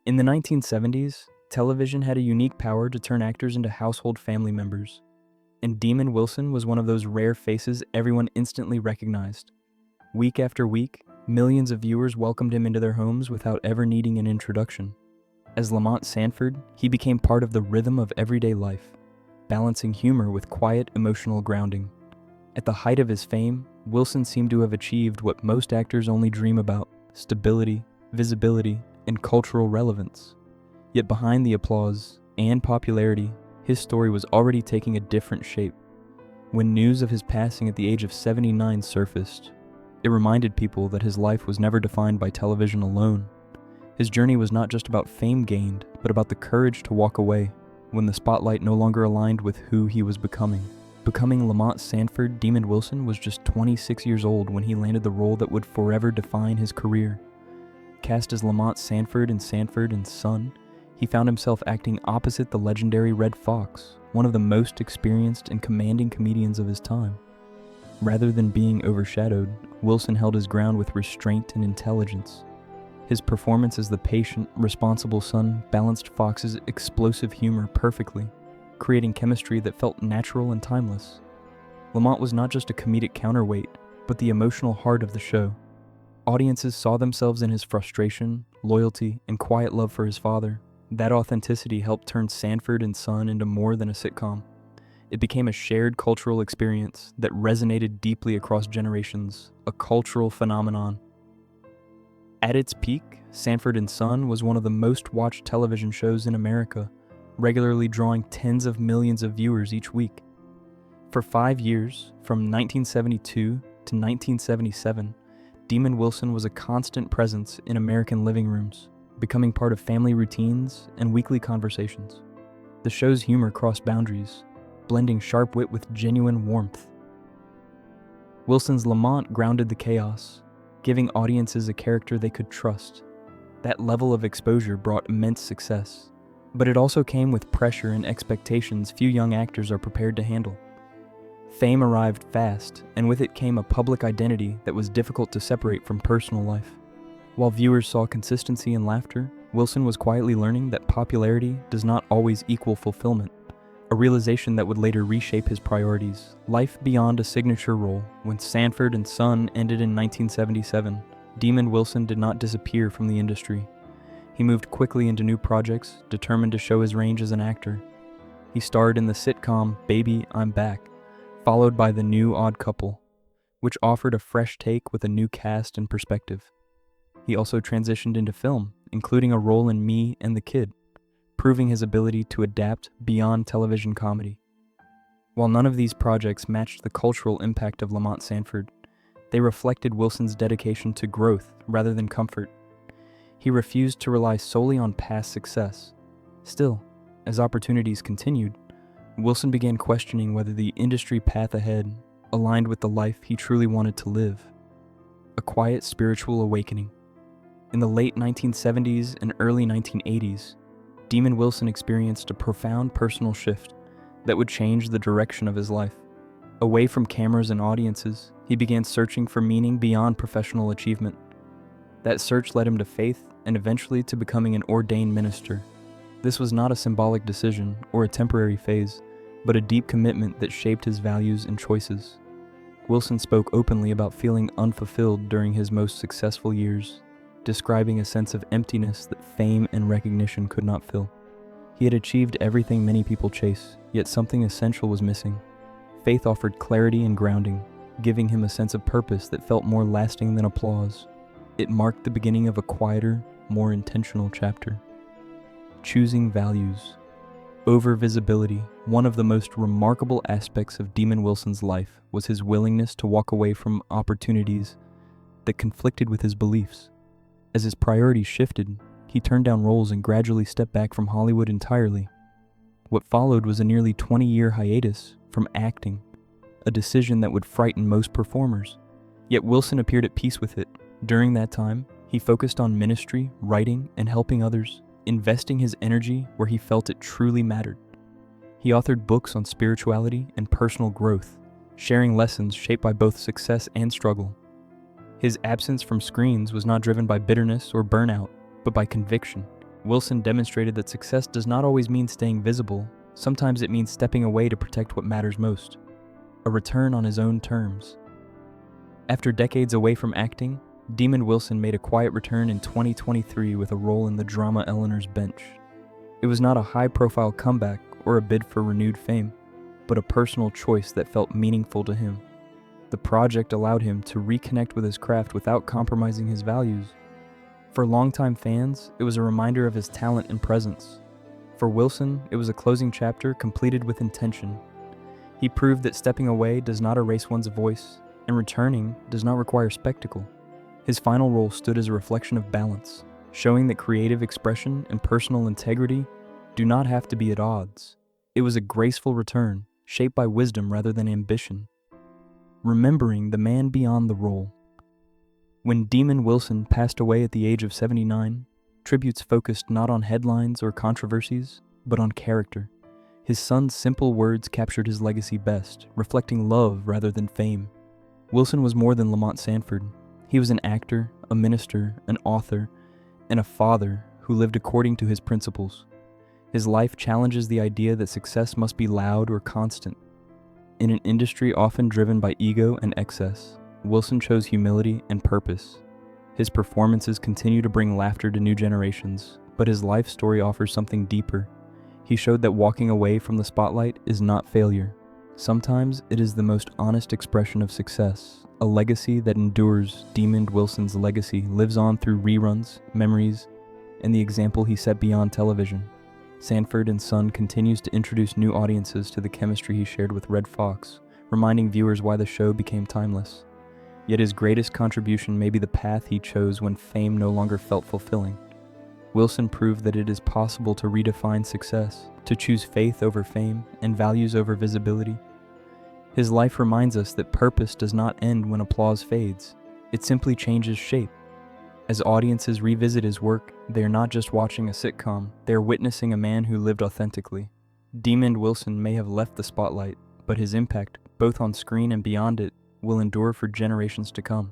In the 1970s, television had a unique power to turn actors into household family members, and Demon Wilson was one of those rare faces everyone instantly recognized. Week after week, millions of viewers welcomed him into their homes without ever needing an introduction. As Lamont Sanford, he became part of the rhythm of everyday life, balancing humor with quiet, emotional grounding. At the height of his fame, Wilson seemed to have achieved what most actors only dream about: stability, visibility, and cultural relevance. Yet behind the applause and popularity, his story was already taking a different shape. When news of his passing at the age of 79 surfaced, it reminded people that his life was never defined by television alone. His journey was not just about fame gained, but about the courage to walk away when the spotlight no longer aligned with who he was becoming. Becoming Lamont Sanford, Demon Wilson was just 26 years old when he landed the role that would forever define his career. Cast as Lamont Sanford in Sanford and Son, he found himself acting opposite the legendary Red Fox, one of the most experienced and commanding comedians of his time. Rather than being overshadowed, Wilson held his ground with restraint and intelligence. His performance as the patient, responsible son balanced Fox's explosive humor perfectly, creating chemistry that felt natural and timeless. Lamont was not just a comedic counterweight, but the emotional heart of the show. Audiences saw themselves in his frustration, loyalty, and quiet love for his father. That authenticity helped turn Sanford and Son into more than a sitcom. It became a shared cultural experience that resonated deeply across generations, a cultural phenomenon. At its peak, Sanford and Son was one of the most watched television shows in America, regularly drawing tens of millions of viewers each week. For 5 years, from 1972 to 1977, Demon Wilson was a constant presence in American living rooms, becoming part of family routines and weekly conversations. The show's humor crossed boundaries, blending sharp wit with genuine warmth. Wilson's Lamont grounded the chaos, giving audiences a character they could trust. That level of exposure brought immense success, but it also came with pressure and expectations few young actors are prepared to handle. Fame arrived fast, and with it came a public identity that was difficult to separate from personal life. While viewers saw consistency and laughter, Wilson was quietly learning that popularity does not always equal fulfillment, a realization that would later reshape his priorities. Life beyond a signature role. When Sanford and Son ended in 1977, Demon Wilson did not disappear from the industry. He moved quickly into new projects, determined to show his range as an actor. He starred in the sitcom Baby, I'm Back, followed by The New Odd Couple, which offered a fresh take with a new cast and perspective. He also transitioned into film, including a role in Me and the Kid, proving his ability to adapt beyond television comedy. While none of these projects matched the cultural impact of Lamont Sanford, they reflected Wilson's dedication to growth rather than comfort. He refused to rely solely on past success. Still, as opportunities continued, Wilson began questioning whether the industry path ahead aligned with the life he truly wanted to live. A quiet spiritual awakening. In the late 1970s and early 1980s, Demon Wilson experienced a profound personal shift that would change the direction of his life. Away from cameras and audiences, he began searching for meaning beyond professional achievement. That search led him to faith and eventually to becoming an ordained minister. This was not a symbolic decision or a temporary phase, but a deep commitment that shaped his values and choices. Wilson spoke openly about feeling unfulfilled during his most successful years, describing a sense of emptiness that fame and recognition could not fill. He had achieved everything many people chase, yet something essential was missing. Faith offered clarity and grounding, giving him a sense of purpose that felt more lasting than applause. It marked the beginning of a quieter, more intentional chapter. Choosing values. Over visibility, one of the most remarkable aspects of Demon Wilson's life was his willingness to walk away from opportunities that conflicted with his beliefs. As his priorities shifted, he turned down roles and gradually stepped back from Hollywood entirely. What followed was a nearly 20-year hiatus from acting, a decision that would frighten most performers. Yet Wilson appeared at peace with it. During that time, he focused on ministry, writing, and helping others, investing his energy where he felt it truly mattered. He authored books on spirituality and personal growth, sharing lessons shaped by both success and struggle. His absence from screens was not driven by bitterness or burnout, but by conviction. Wilson demonstrated that success does not always mean staying visible. Sometimes it means stepping away to protect what matters most. A return on his own terms. After decades away from acting, Demon Wilson made a quiet return in 2023 with a role in the drama Eleanor's Bench. It was not a high-profile comeback or a bid for renewed fame, but a personal choice that felt meaningful to him. The project allowed him to reconnect with his craft without compromising his values. For longtime fans, it was a reminder of his talent and presence. For Wilson, it was a closing chapter completed with intention. He proved that stepping away does not erase one's voice, and returning does not require spectacle. His final role stood as a reflection of balance, showing that creative expression and personal integrity do not have to be at odds. It was a graceful return, shaped by wisdom rather than ambition. Remembering the man beyond the role. When Demon Wilson passed away at the age of 79, tributes focused not on headlines or controversies, but on character. His son's simple words captured his legacy best, reflecting love rather than fame. Wilson was more than Lamont Sanford. He was an actor, a minister, an author, and a father who lived according to his principles. His life challenges the idea that success must be loud or constant. In an industry often driven by ego and excess, Wilson chose humility and purpose. His performances continue to bring laughter to new generations, but his life story offers something deeper. He showed that walking away from the spotlight is not failure. Sometimes it is the most honest expression of success, a legacy that endures. Demon Wilson's legacy lives on through reruns, memories, and the example he set beyond television. Sanford and Son continues to introduce new audiences to the chemistry he shared with Red Fox, reminding viewers why the show became timeless. Yet his greatest contribution may be the path he chose when fame no longer felt fulfilling. Wilson proved that it is possible to redefine success, to choose faith over fame and values over visibility. His life reminds us that purpose does not end when applause fades. It simply changes shape. As audiences revisit his work, they are not just watching a sitcom, they are witnessing a man who lived authentically. Demon Wilson may have left the spotlight, but his impact, both on screen and beyond it, will endure for generations to come.